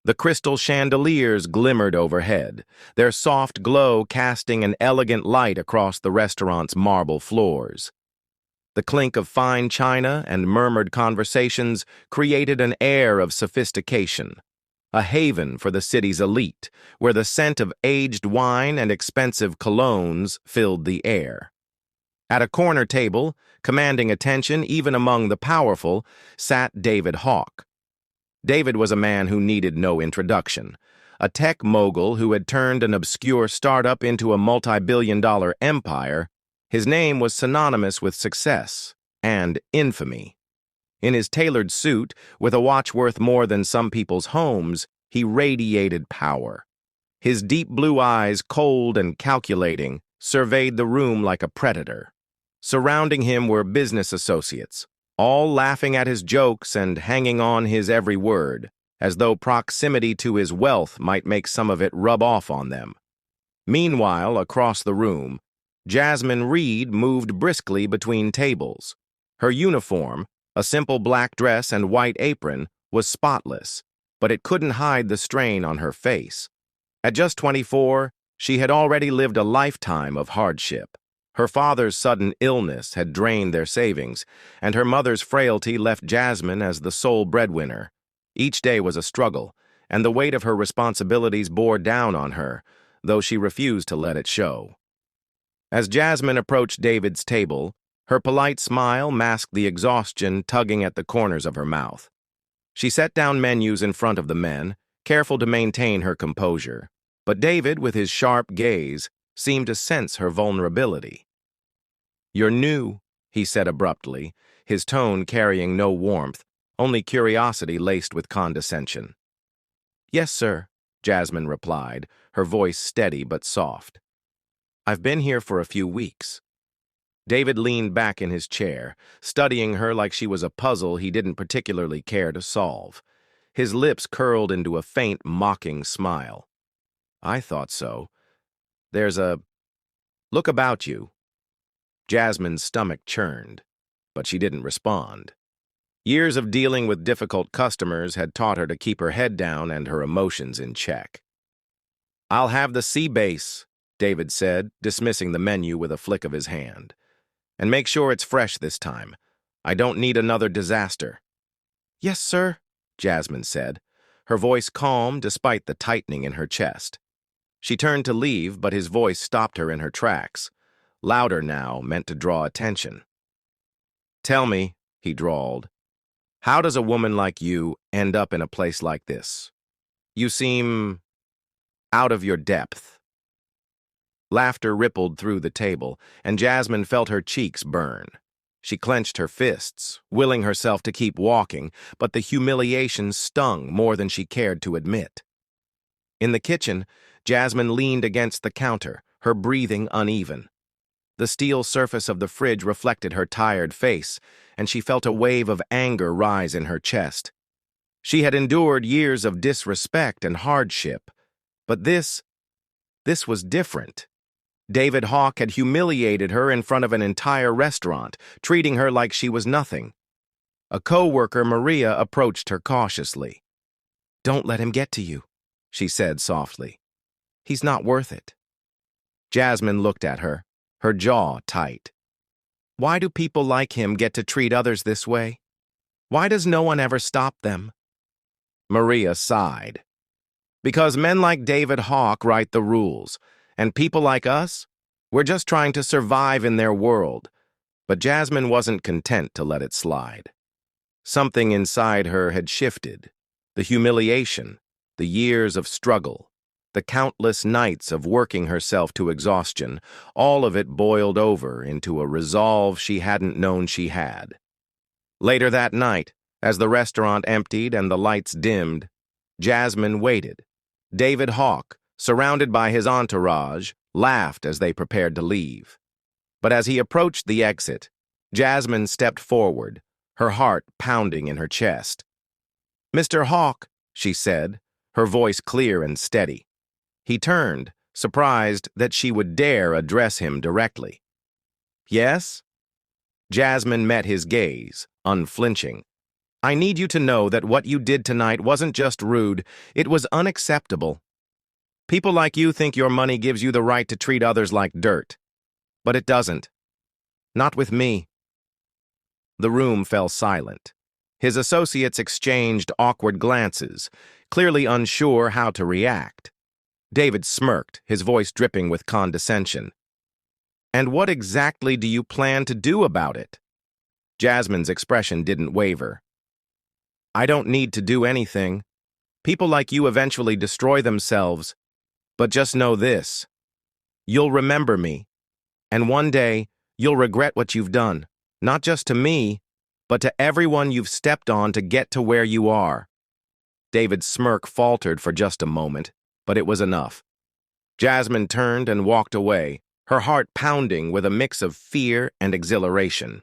The crystal chandeliers glimmered overhead, their soft glow casting an elegant light across the restaurant's marble floors. The clink of fine china and murmured conversations created an air of sophistication, a haven for the city's elite, where the scent of aged wine and expensive colognes filled the air. At a corner table, commanding attention even among the powerful, sat David Hawke. David was a man who needed no introduction, a tech mogul who had turned an obscure startup into a multi-billion-dollar empire. His name was synonymous with success and infamy. In his tailored suit, with a watch worth more than some people's homes, he radiated power. His deep blue eyes, cold and calculating, surveyed the room like a predator. Surrounding him were business associates, all laughing at his jokes and hanging on his every word, as though proximity to his wealth might make some of it rub off on them. Meanwhile, across the room, Jasmine Reed moved briskly between tables. Her uniform, a simple black dress and white apron, was spotless, but it couldn't hide the strain on her face. At just 24, she had already lived a lifetime of hardship. Her father's sudden illness had drained their savings, and her mother's frailty left Jasmine as the sole breadwinner. Each day was a struggle, and the weight of her responsibilities bore down on her, though she refused to let it show. As Jasmine approached David's table, her polite smile masked the exhaustion tugging at the corners of her mouth. She set down menus in front of the men, careful to maintain her composure, but David, with his sharp gaze, seemed to sense her vulnerability. "You're new," he said abruptly, his tone carrying no warmth, only curiosity laced with condescension. "Yes, sir," Jasmine replied, her voice steady but soft. "I've been here for a few weeks." David leaned back in his chair, studying her like she was a puzzle he didn't particularly care to solve. His lips curled into a faint, mocking smile. "I thought so. Look about you." Jasmine's stomach churned, but she didn't respond. Years of dealing with difficult customers had taught her to keep her head down and her emotions in check. "I'll have the sea base," David said, dismissing the menu with a flick of his hand. "And make sure it's fresh this time. I don't need another disaster." "Yes, sir," Jasmine said, her voice calm despite the tightening in her chest. She turned to leave, but his voice stopped her in her tracks, louder now, meant to draw attention. "Tell me," he drawled, "how does a woman like you end up in a place like this? You seem out of your depth." Laughter rippled through the table, and Jasmine felt her cheeks burn. She clenched her fists, willing herself to keep walking, but the humiliation stung more than she cared to admit. In the kitchen, Jasmine leaned against the counter, her breathing uneven. The steel surface of the fridge reflected her tired face, and she felt a wave of anger rise in her chest. She had endured years of disrespect and hardship, but this was different. David Hawke had humiliated her in front of an entire restaurant, treating her like she was nothing. A co-worker, Maria, approached her cautiously. "Don't let him get to you," she said softly. "He's not worth it." Jasmine looked at her, her jaw tight. Why do people like him get to treat others this way? Why does no one ever stop them? Maria sighed. "Because men like David Hawke write the rules, and people like us, we're just trying to survive in their world." But Jasmine wasn't content to let it slide. Something inside her had shifted. The humiliation, the years of struggle, the countless nights of working herself to exhaustion, all of it boiled over into a resolve she hadn't known she had. Later that night, as the restaurant emptied and the lights dimmed, Jasmine waited. David Hawke, surrounded by his entourage, laughed as they prepared to leave. But as he approached the exit, Jasmine stepped forward, her heart pounding in her chest. "Mr. Hawke," she said, her voice clear and steady. He turned, surprised that she would dare address him directly. "Yes?" Jasmine met his gaze, unflinching. I need you to know that what you did tonight wasn't just rude, it was unacceptable. People like you think your money gives you the right to treat others like dirt. But it doesn't. Not with me. The room fell silent. His associates exchanged awkward glances, clearly unsure how to react. David smirked, his voice dripping with condescension. And what exactly do you plan to do about it? Jasmine's expression didn't waver. I don't need to do anything. People like you eventually destroy themselves. But just know this. You'll remember me. And one day, you'll regret what you've done. Not just to me, but to everyone you've stepped on to get to where you are. David's smirk faltered for just a moment, but it was enough. Jasmine turned and walked away, her heart pounding with a mix of fear and exhilaration.